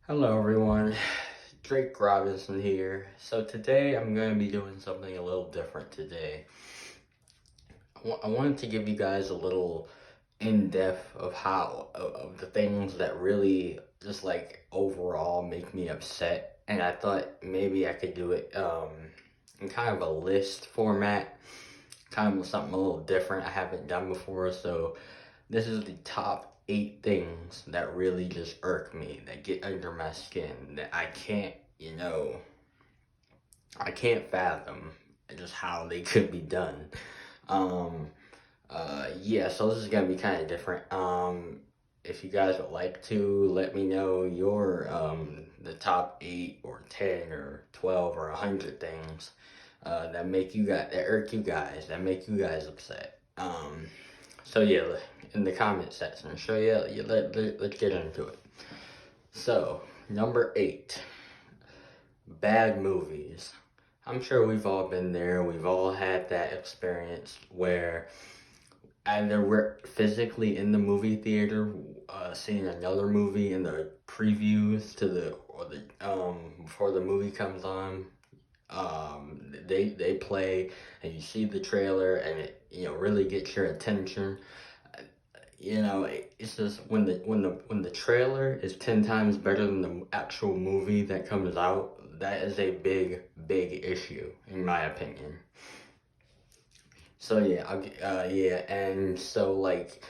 Hello everyone, Drake Robinson here. So today I'm going to be doing something a little different today. I wanted to give you guys a little in-depth of of the things that really just like overall make me upset. And I thought maybe I could do it in kind of a list format, kind of something a little different I haven't done before. So this is the top 8 things that really just irk me, that get under my skin, that I can't fathom just how they could be done. Um, yeah, so this is gonna be kind of different. If you guys would like to let me know your the top 8 or 10 or 12 or 100 things that irk you guys, that make you guys upset. So yeah, in the comment section. So yeah, let's get into it. So number 8, bad movies. I'm sure we've all been there. We've all had that experience where either we're physically in the movie theater, seeing another movie in the previews to the or the before the movie comes on. They play and you see the trailer and it really gets your attention. It's just when the trailer is 10 times better than the actual movie that comes out, that is a big issue in my opinion. So yeah, yeah, and so like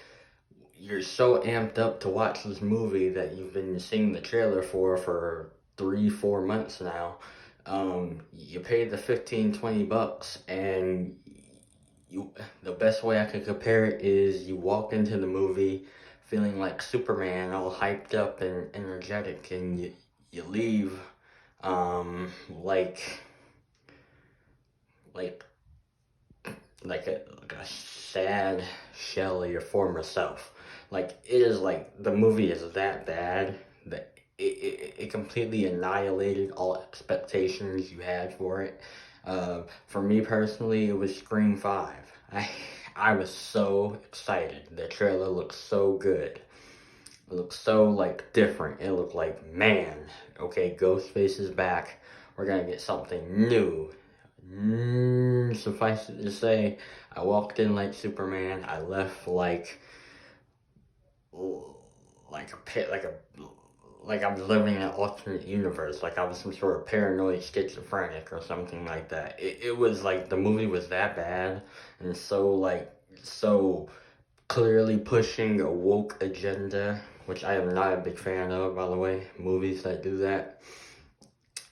you're so amped up to watch this movie that you've been seeing the trailer for 3 4 months now. You pay the 15 20 bucks, and you the best way I could compare it is you walk into the movie feeling like Superman, all hyped up and energetic, and you leave um like like like a sad shell of your former self. Like it is like the movie is that bad that it completely annihilated all expectations you had for it. For me personally, it was Scream 5. I was so excited. The trailer looked so good. It looked so like different. It looked like, man, okay, Ghostface is back. We're gonna get something new. Suffice it to say, I walked in like Superman. I left like a pit, like I was living in an alternate universe, like I was some sort of paranoid schizophrenic or something like that. It was like the movie was that bad and so clearly pushing a woke agenda, which I am not a big fan of, by the way, movies that do that.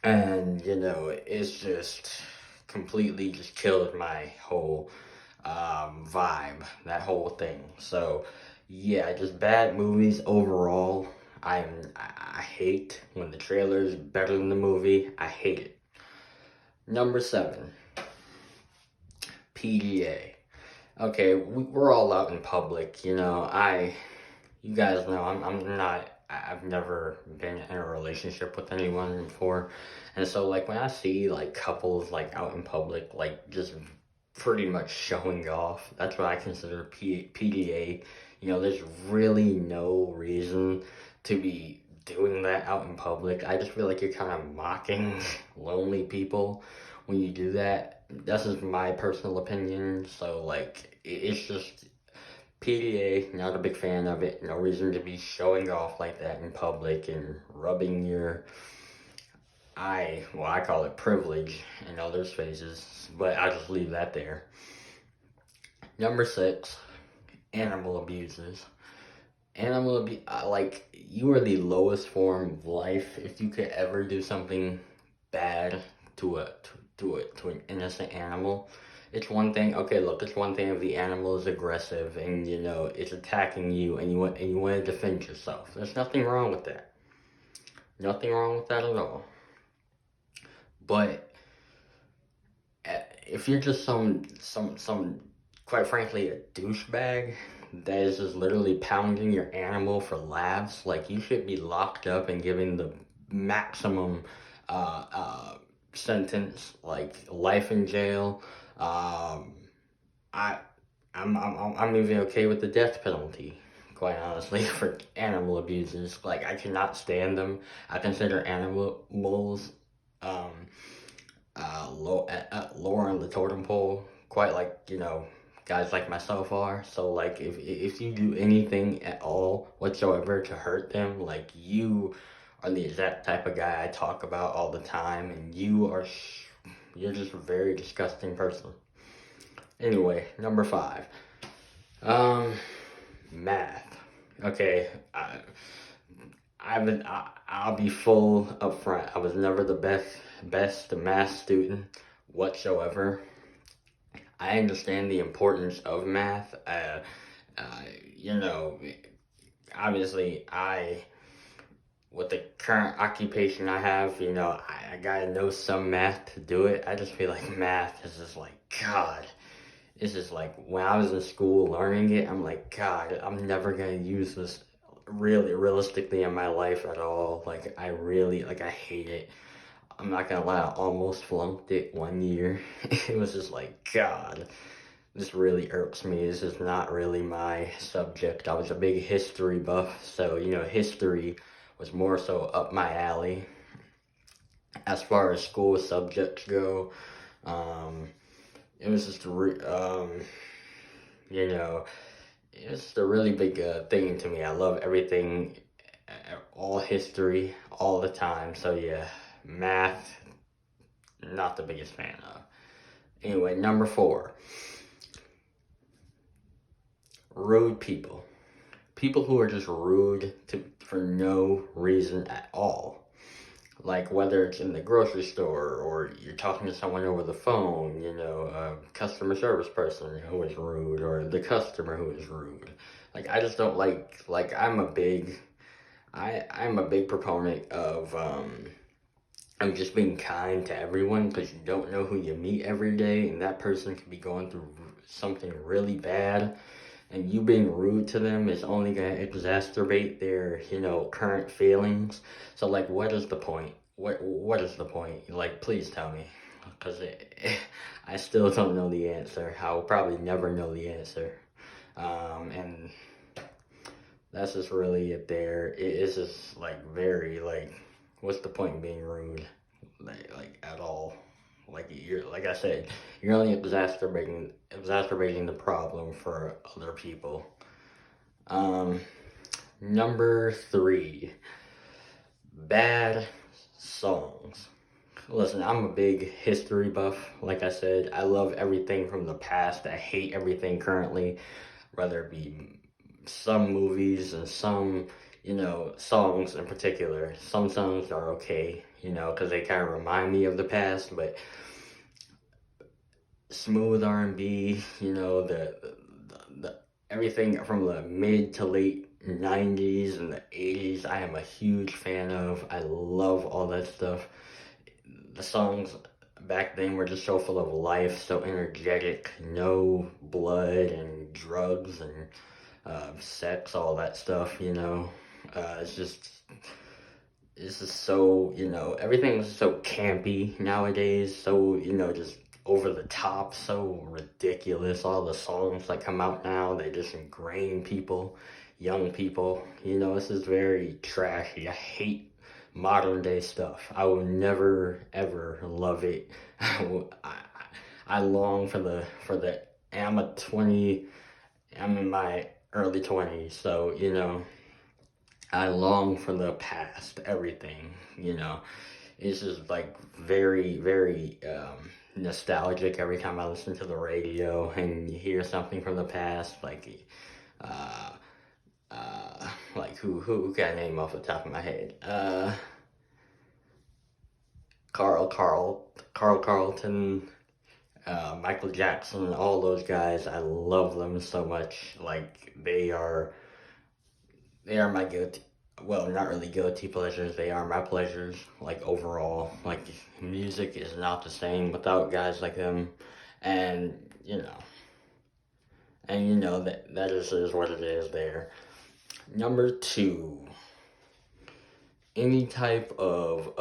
And, it's just completely just killed my whole vibe, that whole thing. So, yeah, just bad movies overall. I hate when the trailer is better than the movie. I hate it. Number 7, PDA. Okay, we're all out in public, you guys know I'm not, I've never been in a relationship with anyone before. And so like when I see like couples like out in public, like just pretty much showing off, that's what I consider PDA. There's really no reason to be doing that out in public. I just feel like you're kind of mocking lonely people when you do that. That's just my personal opinion. So like it's just PDA, not a big fan of it. No reason to be showing off like that in public and rubbing your I call it privilege in others' faces, but I just leave that there. Number 6, animal abusers. Animal abuse, like, you are the lowest form of life. If you could ever do something bad to an innocent animal, it's one thing. Okay, look, it's one thing if the animal is aggressive and it's attacking you and you want to defend yourself. There's nothing wrong with that. Nothing wrong with that at all. But if you're just some quite frankly a douchebag that is just literally pounding your animal for laughs, like you should be locked up and given the maximum uh, uh, sentence, like life in jail. Um, I I'm even okay with the death penalty, quite honestly, for animal abusers. Like, I cannot stand them. I consider animals um, lower on the totem pole, quite like, guys like myself are. So, like, if you do anything at all whatsoever to hurt them, like, you are the exact type of guy I talk about all the time, and you're just a very disgusting person. Anyway, number 5. Um, Math. Okay, I'll be full up front. I was never the best math student whatsoever. I understand the importance of math. You know, obviously, with the current occupation I have, I gotta know some math to do it. I just feel like math is just like, God, it's just like when I was in school learning it, I'm like, God, I'm never gonna use this really realistically in my life at all. Like, I hate it. I'm not gonna lie, I almost flunked it one year. It was just like, God, this really irks me. This is not really my subject. I was a big history buff, so, history was more so up my alley. As far as school subjects go, it was just, you know, it's a really big thing to me. I love everything, all history, all the time. So yeah, math, not the biggest fan of. Anyway, number 4, rude people. People who are just rude for no reason at all. Like, whether it's in the grocery store or you're talking to someone over the phone, a customer service person who is rude, or the customer who is rude. Like, I just don't like, I'm a big proponent of just being kind to everyone, because you don't know who you meet every day, and that person could be going through something really bad, and you being rude to them is only going to exacerbate their, current feelings. So, like, what is the point? What is the point? Like, please tell me, because I still don't know the answer. I will probably never know the answer. And that's just really it there. It's just, like, very, like, what's the point in being rude? Like, at all. Like I said, you're only exacerbating the problem for other people. Number 3, bad songs. Listen, I'm a big history buff. Like I said, I love everything from the past. I hate everything currently, whether it be some movies and some, songs in particular. Some songs are okay, because they kind of remind me of the past, but smooth R&B, the everything from the mid to late 90s and the 80s, I am a huge fan of. I love all that stuff. The songs back then were just so full of life, so energetic, no blood and drugs and sex, all that stuff, it's just so, everything's so campy nowadays, so, just over the top, so ridiculous. All the songs that come out now, they just ingrain people, young people, this is very trashy. I hate modern day stuff. I will never ever love it. I long for the I'm in my early 20s, so I long for the past, everything, It's just like very, very nostalgic every time I listen to the radio and you hear something from the past, uh, like who can I name off the top of my head? Carl Carlton, Michael Jackson, all those guys. I love them so much. Like, they are my guilty, well, not really guilty pleasures, they are my pleasures, like, overall. Like, music is not the same without guys like them, and, that is what it is there. Number 2, any type of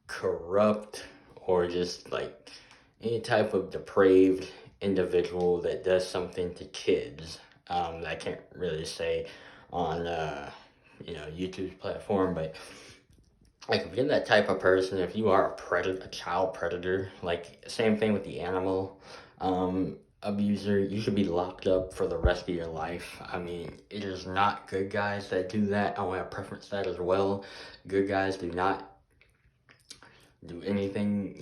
corrupt, or just, any type of depraved individual that does something to kids. that I can't really say on, YouTube's platform, but like if you're that type of person, if you are a child predator, like same thing with the animal abuser, you should be locked up for the rest of your life. I mean, it is not good guys that do that. I want to preference that as well. Good guys do not do anything,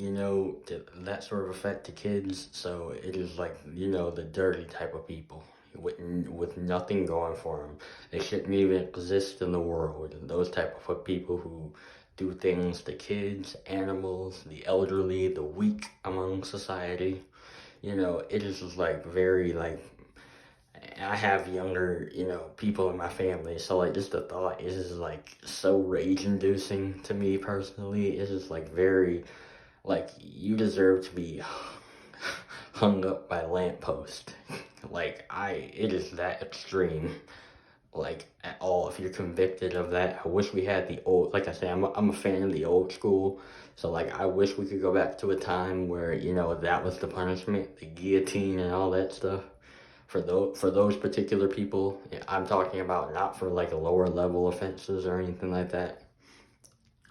to that sort of effect to kids. So it is like, the dirty type of people with nothing going for them. They shouldn't even exist in the world. Those type of people who do things to kids, animals, the elderly, the weak among society. It is just like very like I have younger, people in my family, so like just the thought is just like so rage inducing to me personally. It's just like very like you deserve to be hung up by a lamppost. It is that extreme. Like at all, if you're convicted of that, I wish we had the old. Like I say, I'm a fan of the old school. So like I wish we could go back to a time where that was the punishment, the guillotine and all that stuff for those particular people. I'm talking about not for like lower level offenses or anything like that,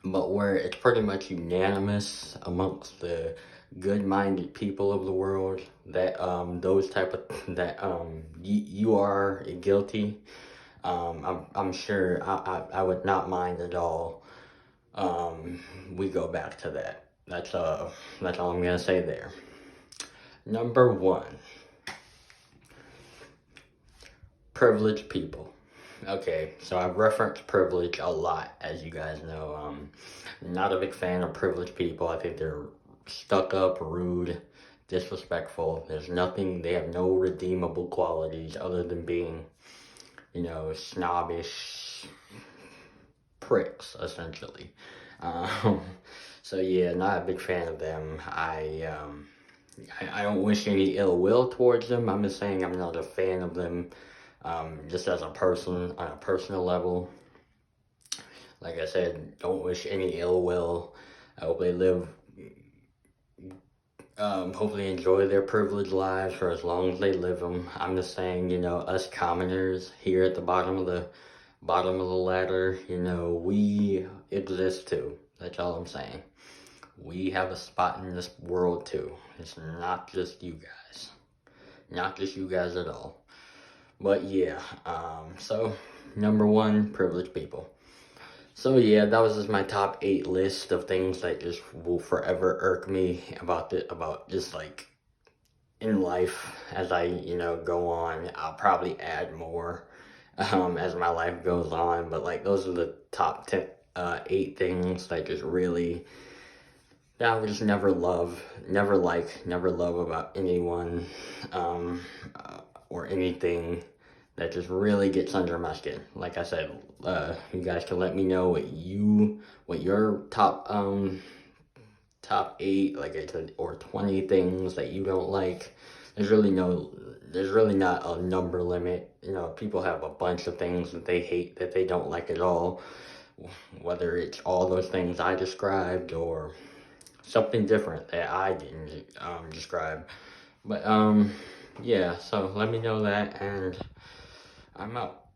but where it's pretty much unanimous amongst the good-minded people of the world that those type of that you are guilty. I'm sure I would not mind at all. We go back to that. That's all I'm gonna say there. Number one, privileged people. Okay, so I've referenced privilege a lot, as you guys know. Not a big fan of privileged people. I think they're stuck up, rude, disrespectful. They have no redeemable qualities other than being, snobbish pricks, essentially. Um, so yeah, not a big fan of them. I don't wish any ill will towards them. I'm just saying I'm not a fan of them. Just as a person, on a personal level. Like I said, don't wish any ill will. I hope they live, hopefully enjoy their privileged lives for as long as they live them. I'm just saying, us commoners here at the bottom of the ladder, we exist too. That's all I'm saying. We have a spot in this world too. It's not just you guys. Not just you guys at all. But yeah, so number one, privileged people. So yeah, that was just my top 8 list of things that just will forever irk me about just like in life as I, go on. I'll probably add more as my life goes on, but like those are the top 8 things that just really that I would just never love about anyone or anything that just really gets under my skin. Like I said, you guys can let me know what your top 8, like I said, or 20 things that you don't like. There's really not a number limit. People have a bunch of things that they hate that they don't like at all. Whether it's all those things I described or something different that I didn't describe. But yeah, so let me know that, and I'm out.